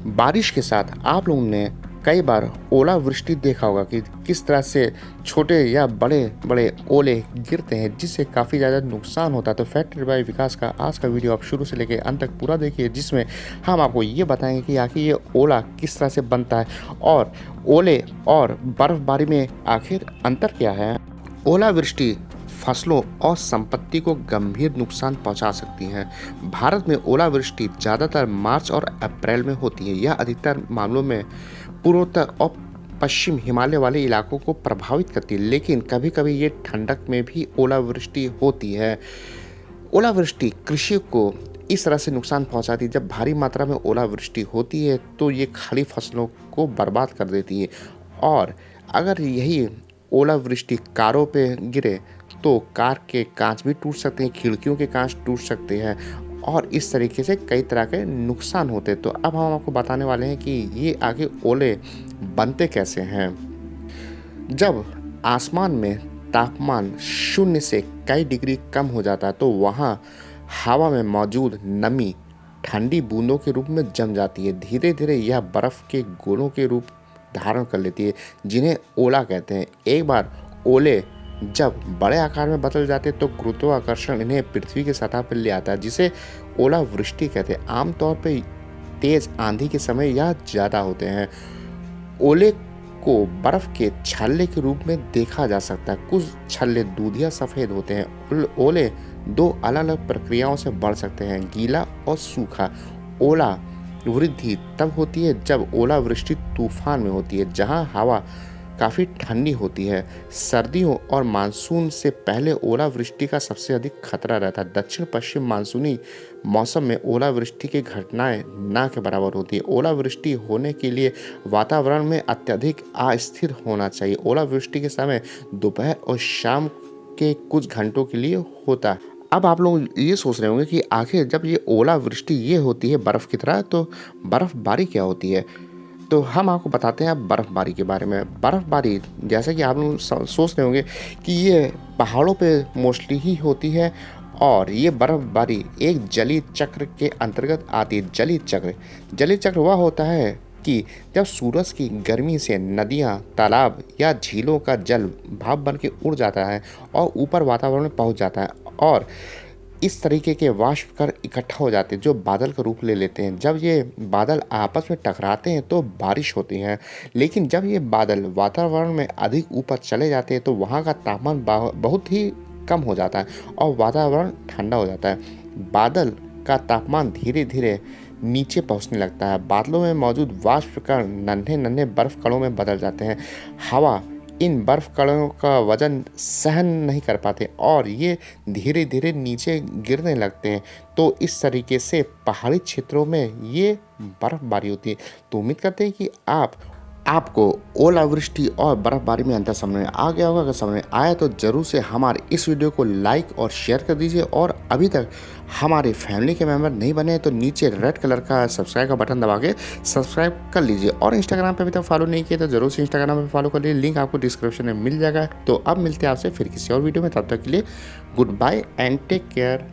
बारिश के साथ आप लोगों ने कई बार ओलावृष्टि देखा होगा कि किस तरह से छोटे या बड़े बड़े ओले गिरते हैं जिससे काफ़ी ज़्यादा नुकसान होता है। तो फैक्ट बाय विकास का आज का वीडियो आप शुरू से लेकर अंत तक पूरा देखिए, जिसमें हम आपको ये बताएंगे कि आखिर ये ओला किस तरह से बनता है और ओले और बर्फबारी में आखिर अंतर क्या है। ओलावृष्टि फसलों और संपत्ति को गंभीर नुकसान पहुंचा सकती है। भारत में ओलावृष्टि ज़्यादातर मार्च और अप्रैल में होती है। यह अधिकतर मामलों में पूर्वोत्तर और पश्चिम हिमालय वाले इलाकों को प्रभावित करती है, लेकिन कभी कभी ये ठंडक में भी ओलावृष्टि होती है। ओलावृष्टि कृषि को इस तरह से नुकसान पहुंचाती है। जब भारी मात्रा में ओलावृष्टि होती है तो ये खाली फसलों को बर्बाद कर देती है, और अगर यही ओलावृष्टि कारों पे गिरे तो कार के कांच भी टूट सकते हैं, खिड़कियों के कांच टूट सकते हैं और इस तरीके से कई तरह के नुकसान होते हैं। तो अब हम आपको बताने वाले हैं कि ये आगे ओले बनते कैसे हैं। जब आसमान में तापमान 0 से कई डिग्री कम हो जाता है तो वहाँ हवा में मौजूद नमी ठंडी बूंदों के रूप में जम जाती है। धीरे धीरे यह बर्फ़ के गोलों के रूप धारण कर लेती है, जिन्हें ओला कहते हैं। एक बार ओले जब बड़े आकार में बदल जाते हैं तो गुरुत्वाकर्षण इन्हें पृथ्वी की सतह पर ले आता है, जिसे ओलावृष्टि कहते हैं। आमतौर पर तेज आंधी के समय यह ज़्यादा होते हैं। ओले को बर्फ के छल्ले के रूप में देखा जा सकता है। कुछ छल्ले दूधिया सफ़ेद होते हैं। ओले दो अलग अलग प्रक्रियाओं से बढ़ सकते हैं, गीला और सूखा। ओला वृद्धि तब होती है जब ओलावृष्टि तूफान में होती है, जहां हवा काफ़ी ठंडी होती है। सर्दियों और मानसून से पहले ओलावृष्टि का सबसे अधिक खतरा रहता है। दक्षिण पश्चिम मानसूनी मौसम में ओलावृष्टि की घटनाएं ना के बराबर होती है। ओलावृष्टि होने के लिए वातावरण में अत्यधिक अस्थिर होना चाहिए। ओलावृष्टि के समय दोपहर और शाम के कुछ घंटों के लिए होता है। अब आप लोग ये सोच रहे होंगे कि आखिर जब ये ओलावृष्टि ये होती है बर्फ़ की तरह, तो बर्फ़बारी क्या होती है। तो हम आपको बताते हैं अब बर्फ़बारी के बारे में। बर्फ़बारी जैसा कि आप लोग सोच रहे होंगे कि ये पहाड़ों पे मोस्टली ही होती है, और ये बर्फ़बारी एक जलीय चक्र के अंतर्गत आती है। जलीय चक्र वह होता है कि जब सूरज की गर्मी से नदियाँ, तालाब या झीलों का जल भाप बन के उड़ जाता है और ऊपर वातावरण में पहुंच जाता है, और इस तरीके के वाष्प कण इकट्ठा हो जाते हैं जो बादल का रूप ले लेते हैं। जब ये बादल आपस में टकराते हैं तो बारिश होती है, लेकिन जब ये बादल वातावरण में अधिक ऊपर चले जाते हैं तो वहाँ का तापमान बहुत ही कम हो जाता है और वातावरण ठंडा हो जाता है। बादल का तापमान धीरे धीरे नीचे पहुँचने लगता है। बादलों में मौजूद वाष्प कण नन्हे नन्हे बर्फ कणों में बदल जाते हैं। हवा इन बर्फ कणों का वजन सहन नहीं कर पाते और ये धीरे धीरे नीचे गिरने लगते हैं। तो इस तरीके से पहाड़ी क्षेत्रों में ये बर्फबारी होती है। तो उम्मीद करते हैं कि आपको ओलावृष्टि और बर्फबारी में अंतर समझ में आ गया होगा। अगर समझ में आया तो ज़रूर से हमारे इस वीडियो को लाइक और शेयर कर दीजिए, और अभी तक हमारे फैमिली के मेंबर नहीं बने हैं तो नीचे रेड कलर का सब्सक्राइब का बटन दबा के सब्सक्राइब कर लीजिए। और इंस्टाग्राम पे अभी तक फॉलो नहीं किया तो ज़रूर से इंस्टाग्राम पे फॉलो कर लीजिए, लिंक आपको डिस्क्रिप्शन में मिल जाएगा। तो अब मिलते हैं आपसे फिर किसी और वीडियो में, तब तक के लिए goodbye and take care.